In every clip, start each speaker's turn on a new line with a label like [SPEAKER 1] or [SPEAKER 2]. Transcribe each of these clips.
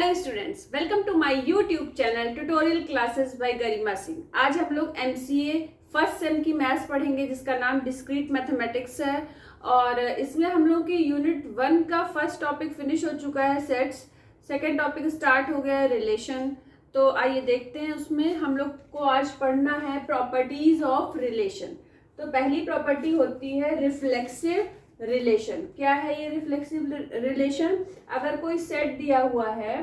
[SPEAKER 1] Hello students, welcome to my YouTube channel tutorial classes by Garima Singh. आज हम लोग MCA first sem की maths पढ़ेंगे जिसका नाम डिस्क्रीट मैथमेटिक्स है। और इसमें हम लोग की यूनिट 1 का फर्स्ट टॉपिक फिनिश हो चुका है, सेट्स। सेकंड टॉपिक स्टार्ट हो गया है, रिलेशन। तो आइए देखते हैं, उसमें हम लोग को आज पढ़ना है प्रॉपर्टीज ऑफ रिलेशन। तो पहली प्रॉपर्टी होती है रिफ्लेक्सिव रिलेशन। क्या है ये रिफ्लेक्सिव रिलेशन? अगर कोई सेट दिया हुआ है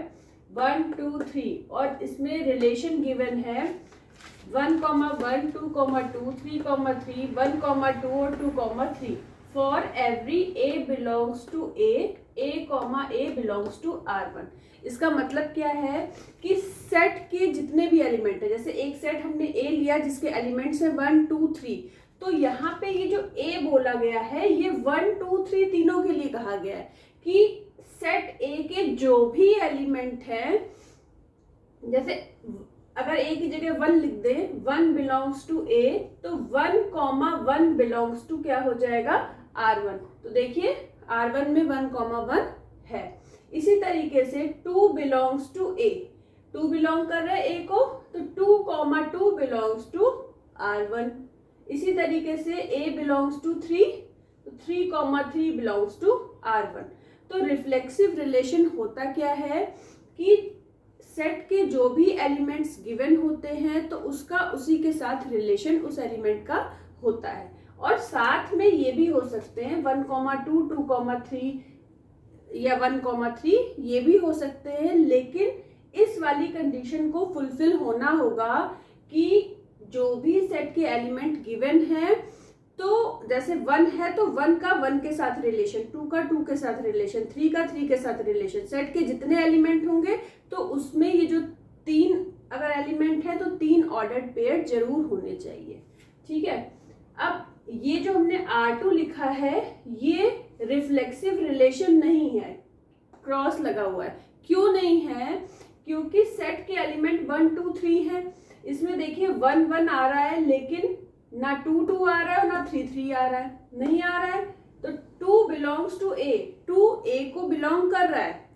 [SPEAKER 1] 1 2 3 और इसमें रिलेशन गिवन है 1, 1, 2, 2, 3, 3, 1, 2 और 2, 3 for every a belongs to a belongs to R1। इसका मतलब क्या है कि सेट के जितने भी एलिमेंट है, जैसे एक सेट हमने a लिया जिसके एलिमेंट्स है 1 2 3, तो यहाँ पे ये जो a बोला गया है ये 1 2 3 तीनों के लिए कहा गया है कि सेट a के जो भी एलिमेंट है, जैसे अगर a की जगह 1 लिख दे, 1 बिलोंग्स टू a, तो 1, 1 बिलोंग्स टू क्या हो जाएगा R1। तो देखिए R1 में 1, 1 है। इसी तरीके से 2 बिलोंग्स टू a, 2 बिलोंग कर रहा है a को, तो 2, 2 बिलोंग्स टू R1। इसी तरीके से a बिलोंग्स टू 3, तो 3, 3 बिलोंग्स टू R1। तो रिफ्लेक्सिव रिलेशन होता क्या है कि सेट के जो भी एलिमेंट्स गिवन होते हैं तो उसका उसी के साथ रिलेशन उस एलिमेंट का होता है। और साथ में ये भी हो सकते हैं 1, 2, 2, 3 या 1, 3 ये भी हो सकते हैं, लेकिन इस वाली कंडीशन को फुलफिल होना होगा कि जो भी सेट के एलिमेंट गिवन है, तो जैसे 1 है तो 1 का 1 के साथ रिलेशन, 2 का 2 के साथ रिलेशन, 3 का 3 के साथ रिलेशन। सेट के जितने एलिमेंट होंगे तो उसमें ये जो 3 अगर एलिमेंट है तो 3 ऑर्डर्ड पेयर जरूर होने चाहिए। ठीक है, अब ये जो हमने R2 लिखा है ये रिफ्लेक्सिव रिलेशन नहीं है, क्रॉस लगा हुआ है। क्यों नहीं है? क्योंकि सेट के एलिमेंट 1 2 3 है। इसमें देखिए 1 1 आ रहा है, लेकिन ना 2 2 आ रहा है और ना 3 3 आ रहा है, नहीं आ रहा है। तो 2 बिलोंग्स टू a, 2 a को बिलोंग कर रहा है।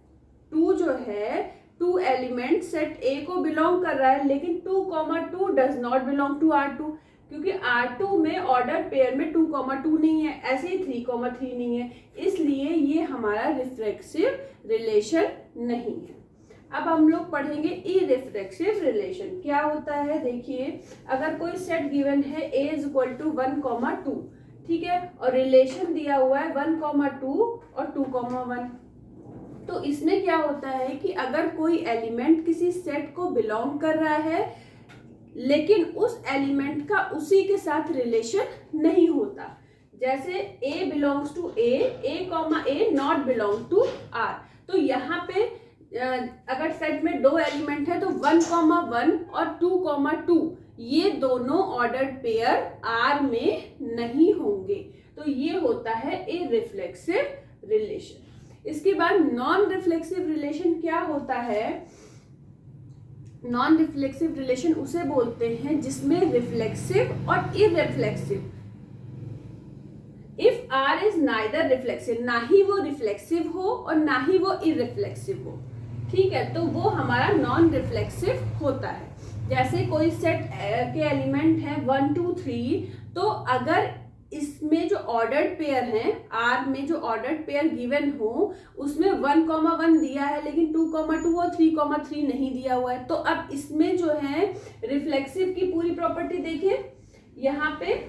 [SPEAKER 1] 2 जो है 2 एलिमेंट सेट a को बिलोंग कर रहा है, लेकिन 2, 2 does not belong to R2, क्योंकि R2 में ऑर्डर पेयर में 2, 2 नहीं है, ऐसे ही 3, 3 नहीं है, इसलिए ये हमारा रिफ्लेक्सिव रिलेशन नहीं है। अब हम लोग पढ़ेंगे इरिफ्लेक्सिव रिलेशन। क्या होता है? देखिए, अगर कोई सेट गिवन है a इज इक्वल टू 1, 2, ठीक है, और रिलेशन दिया हुआ है 1, 2 और 2, 1, तो इसमें क्या होता है कि अगर कोई एलिमेंट किसी सेट को बिलोंग कर रहा है लेकिन उस एलिमेंट का उसी के साथ रिलेशन नहीं होता, जैसे a belongs to a not belong to R, तो यहाँ पे अगर सेट में 2 एलिमेंट है तो 1, 1 और 2, 2 ये दोनों ऑर्डर्ड पेयर R में नहीं होंगे, तो ये होता है इरिफ्लेक्सिव रिलेशन। इसके बाद नॉन रिफ्लेक्सिव रिलेशन क्या होता है? नॉन रिफ्लेक्सिव रिलेशन उसे बोलते हैं जिसमें रिफ्लेक्सिव और irreflexive, if R is neither reflexive, ना ही वो रिफ्लेक्सिव हो और ना ही वो इरिफ्लेक्सिव हो, ठीक है, तो वो हमारा नॉन रिफ्लेक्सिव होता है। जैसे कोई सेट के एलिमेंट है 1 2 3, तो अगर इसमें जो ऑर्डर्ड पेयर हैं, R में जो ऑर्डर्ड पेयर गिवन हो उसमें 1, 1 दिया है, लेकिन 2, 2 और 3, 3 नहीं दिया हुआ है, तो अब इसमें जो है रिफ्लेक्सिव की पूरी प्रॉपर्टी देखिए, यहाँ पे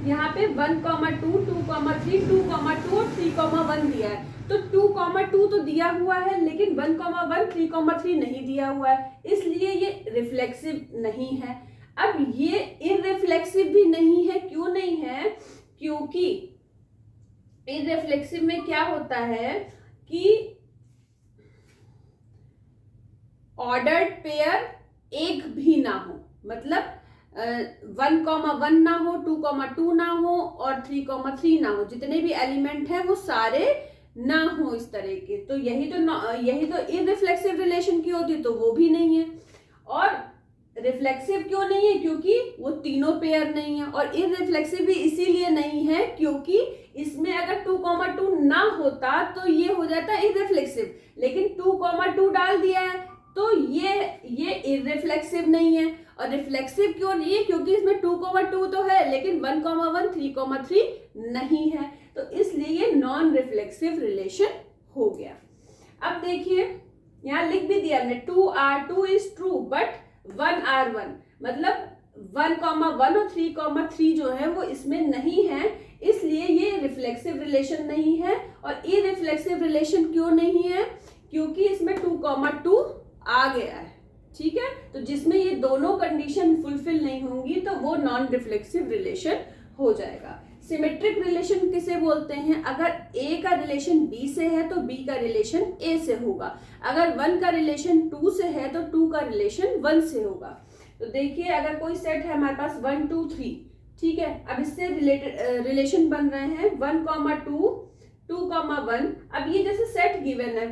[SPEAKER 1] 1, 2, 2, 3, 2, 2 और 3, 1 दिया है, तो 2, 2 तो दिया हुआ है, लेकिन 1, 1, 3, 3 नहीं दिया हुआ है, इसलिए ये रिफ्लेक्सिव नहीं है। अब ये इररिफ्लेक्सिव भी नहीं है। क्यों नहीं है? क्योंकि इररिफ्लेक्सिव में क्या होता है कि ऑर्डर्ड पेयर एक भी ना हो, मतलब 1, 1 ना हो, 2, 2 ना हो और 3, 3 ना हो, जितने भी एलिमेंट हैं वो सारे ना हो इस तरह के, तो यही तो इररिफ्लेक्सिव रिलेशन की होती, तो वो भी नहीं है। और रिफ्लेक्सिव क्यों नहीं है? क्योंकि वो तीनों पेयर नहीं है। और इररिफ्लेक्सिव भी इसीलिए नहीं है क्योंकि इसमें अगर 2, 2 ना होता तो ये हो जाता इररिफ्लेक्सिव, लेकिन रिफ्लेक्सिव नहीं है। और रिफ्लेक्सिव क्यों नहीं है? क्योंकि इसमें 2,2 तो है लेकिन 1,1 3,3 नहीं है, तो इसलिए ये नॉन रिफ्लेक्सिव रिलेशन हो गया। अब देखिए यहाँ लिख भी दिया हमने 2R2 is true but 1R1, मतलब 1,1 और 3,3 जो है वो इसमें नहीं है, इसलिए ये रिफ्लेक्सिव रिलेशन नहीं है। और इररिफ्लेक्सिव रिलेशन क्यों नहीं है? क्योंकि इसमें 2,2 आ गया है, ठीक है। तो जिसमें ये दोनों कंडीशन फुलफिल नहीं होंगी तो वो नॉन रिफ्लेक्सिव रिलेशन हो जाएगा। सिमेट्रिक रिलेशन किसे बोलते हैं? अगर A का रिलेशन B से है तो B का रिलेशन A से होगा, अगर 1 का रिलेशन 2 से है तो 2 का रिलेशन 1 से होगा। तो देखिए अगर कोई सेट है हमारे पास 1 2 3, ठीक है, अब इससे रिलेटेड रिलेशन बन रहे हैं 1,2 2,1। अब ये जैसे सेट गिवन है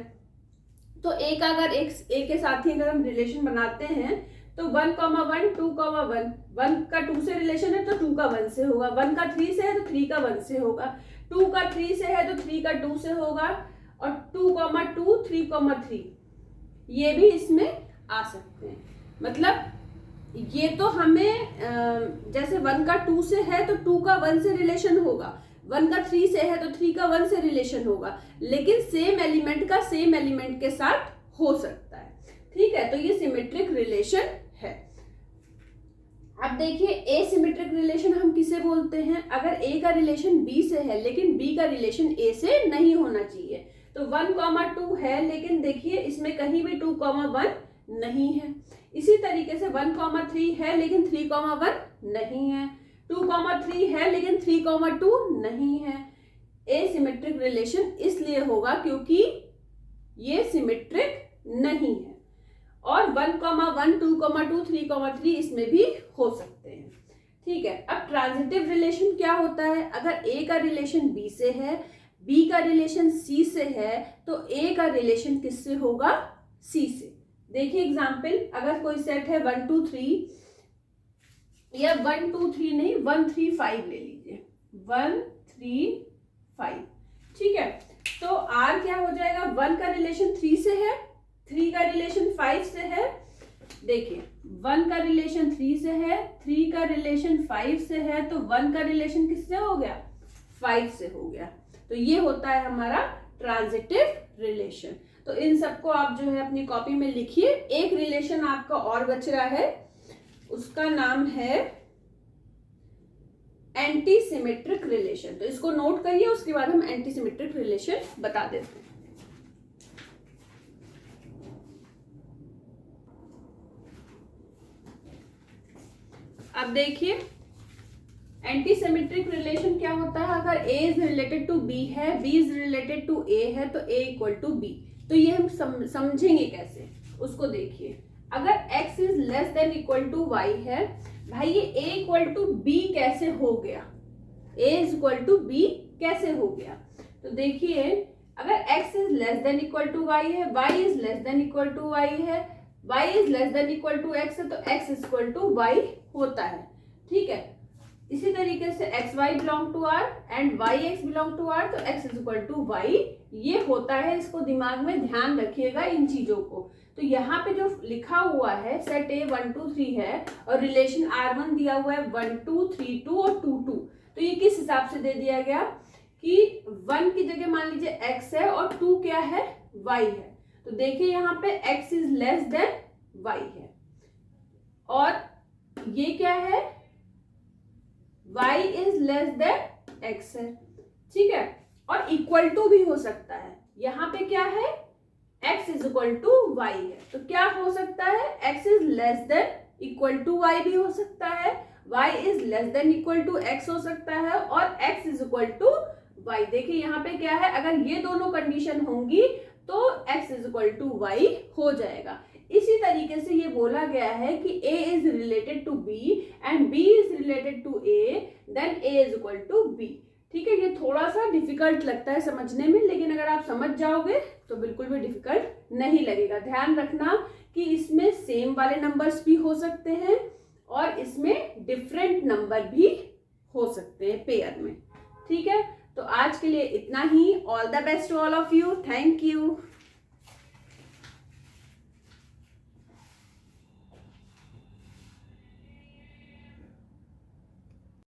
[SPEAKER 1] तो एक अगर एक के साथ ही अगर हम रिलेशन बनाते हैं तो 1,1 2,1, 1 का 2 से रिलेशन है तो 2 का 1 से होगा, 1 का 3 से है तो 3 का 1 से होगा, 2 का 3 से है तो 3 का 2 से होगा, और 2,2 3,3 ये भी इसमें आ सकते हैं। मतलब ये तो हमें जैसे 1 का 2 से है तो 2 का 1 से रिलेशन होगा, 1 का 3 से है तो 3 का 1 से रिलेशन होगा, लेकिन सेम एलिमेंट का सेम एलिमेंट के साथ हो सकता है, ठीक है। तो ये सिमेट्रिक रिलेशन है। अब देखिए एसिमेट्रिक रिलेशन हम किसे बोलते हैं? अगर A का रिलेशन B से है लेकिन B का रिलेशन A से नहीं होना चाहिए, तो 1,2 है लेकिन देखिए इसमें कहीं भी 2,1 नहीं है। इसी तरीके से 1,3 है लेकिन 3,1 नहीं है, 2,3 है लेकिन 3,2 नहीं है। एसिमेट्रिक रिलेशन इसलिए होगा क्योंकि ये सिमेट्रिक नहीं है। और 1,1 2,2 3,3 इसमें भी हो सकते हैं, ठीक है। अब ट्रांजिटिव रिलेशन क्या होता है? अगर A का रिलेशन B से है, B का रिलेशन C से है, तो A का रिलेशन किससे होगा? C से। देखिए एग्जाम्पल, अगर कोई सेट है 1 2 3 या 1 2 3 नहीं 1 3 5 ले लीजिए, 1 3 5, ठीक है। तो R क्या हो जाएगा? 1 का रिलेशन 3 से है, 3 का रिलेशन 5 से है। देखिए 1 का रिलेशन 3 से है, 3 का रिलेशन 5 से है, तो 1 का रिलेशन किससे हो गया? 5 से हो गया। तो ये होता है हमारा ट्रांजिटिव रिलेशन। तो इन सबको आप जो है अपनी कॉपी में लिखिए। एक रिलेशन आपका और बच रहा है, उसका नाम है एंटी सिमेट्रिक रिलेशन। तो इसको नोट करिए, उसके बाद हम एंटी सिमेट्रिक रिलेशन बता देते हैं। अब देखिए एंटी सिमेट्रिक रिलेशन क्या होता है? अगर A is related to B है, B is related to A है, तो A इक्वल टू B। तो ये हम समझेंगे कैसे, उसको देखिए। अगर x is less than equal to y है, भाई ये A इक्वल टू B कैसे हो गया? A is equal to B कैसे हो गया? तो देखिए अगर x is less than equal to y है, y is less than equal to y है, y is less than equal to x है, तो x is equal to y होता है, ठीक है। इसी तरीके से xy belong to r and yx belong to r, तो x is equal to y ये होता है। इसको दिमाग में ध्यान रखिएगा इन चीजों को। तो यहाँ पे जो लिखा हुआ है सेट A 1 2 3 है और रिलेशन R1 दिया हुआ है 1 2 3 2 और 2 2। तो ये किस हिसाब से दे दिया गया कि 1 की जगह मान लीजिए x है और 2 क्या है? y है। तो देखिए यहाँ पे x is less then y है और ये क्या है? y is less then x है, ठीक है। और इक्वल टू भी हो सकता है। यहाँ पे क्या है? x is equal to y है, तो क्या हो सकता है? x is less than equal to y भी हो सकता है, y is less than equal to x हो सकता है और x is equal to y। देखिए यहाँ पे क्या है? अगर ये दोनों कंडीशन होंगी तो x is equal to y हो जाएगा। इसी तरीके से ये बोला गया है कि A is related to B and B is related to A, then A is equal to B, ठीक है। ये थोड़ा सा डिफिकल्ट लगता है समझने में, लेकिन अगर आप समझ जाओगे तो बिल्कुल भी डिफिकल्ट नहीं लगेगा। ध्यान रखना कि इसमें सेम वाले नंबर्स भी हो सकते हैं और इसमें डिफरेंट नंबर भी हो सकते हैं पेयर में, ठीक है। तो आज के लिए इतना ही। All the best to all of you. Thank you.